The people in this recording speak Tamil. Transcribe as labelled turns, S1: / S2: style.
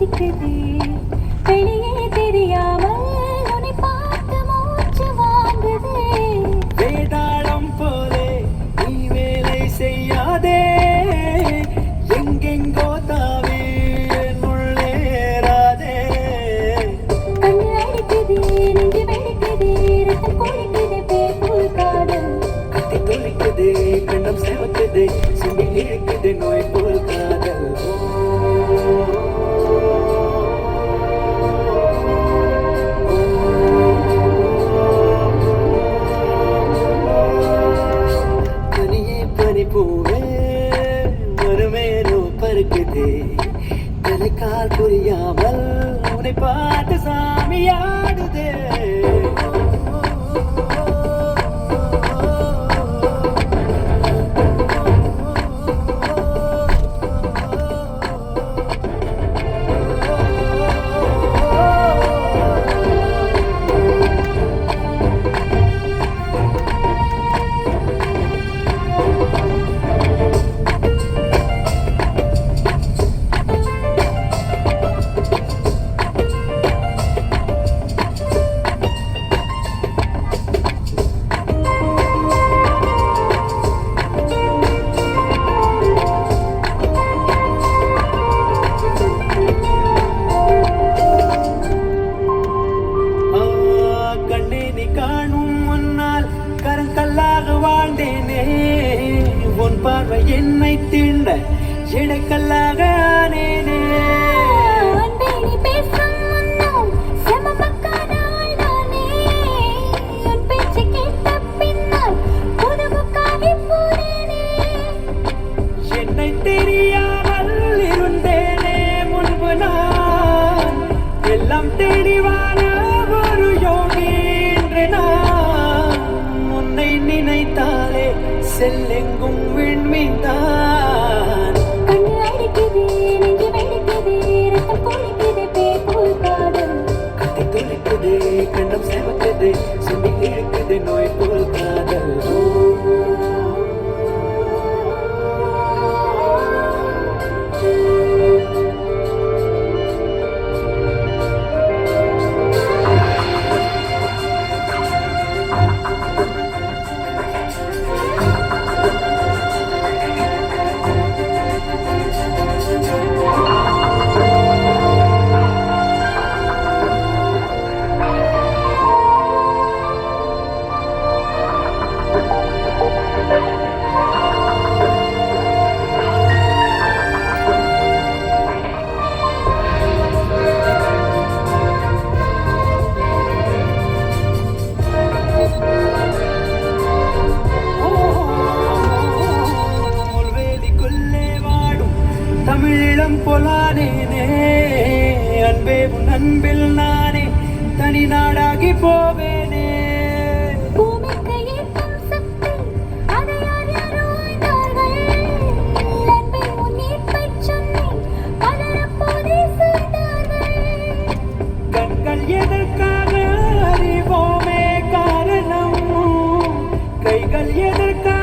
S1: கொதிக்குது வெளியே தெரியாமல் உன்னை பார்த்து மூச்சு வாங்குது
S2: வேதாளம் போலே நீ வேலை செய்யாதே எங்கெங்கோ தாவே நுள்ளேறாதே
S1: கண்ணு அடிக்குது நெஞ்சு வெடிக்குது ரத்தம் கொதிக்குது பேப்பூர் காதல்
S2: கத்தி துளிக்குது கண்டம் சேவக்குது சுண்டி இழுக்குது நோய் போல் காதல் பூவே மறுமேலோ பருக்குது தலைக்கால் புரியாமல் உன்னை பார்த்து சாமியாடுதே வாழ்ந்தேனே உன் பார்வை என்னை தீண்ட இடைக்கல்லாக ஆனேனே என்னை தெரியாமல் இருந்தேனே முன்பு நான் எல்லாம் தெளிவான ஒரு யோகி என்று நான் உன்னை நினைத்தாலே செல்லெங்கும் விண்மீன்தான்
S1: கண்ணு அடிக்குது நெஞ்சு வெடிக்குது ரத்தம் கொதிக்குது பேப்பூர் காதல்
S2: கத்தி துளிக்குது கண்டம் சேவக்குது சுண்டி இழுக்குது நோய் போல் காதல் தமிழீழம் போலானேனே அன்பே உன் அன்பில் நானே தனி நாடாகி போவேனே
S1: பூமிக்கு ஈர்க்கும் சக்தி அதை யார் யாரோ அறிந்தார்கள் அன்பே உன் ஈர்ப்பைச் சொன்னேன் பலரப்போதே செய்தார்கள்
S2: கண்கள் எதற்காக அறிவோமே காரணம் கைகள் எதற்காக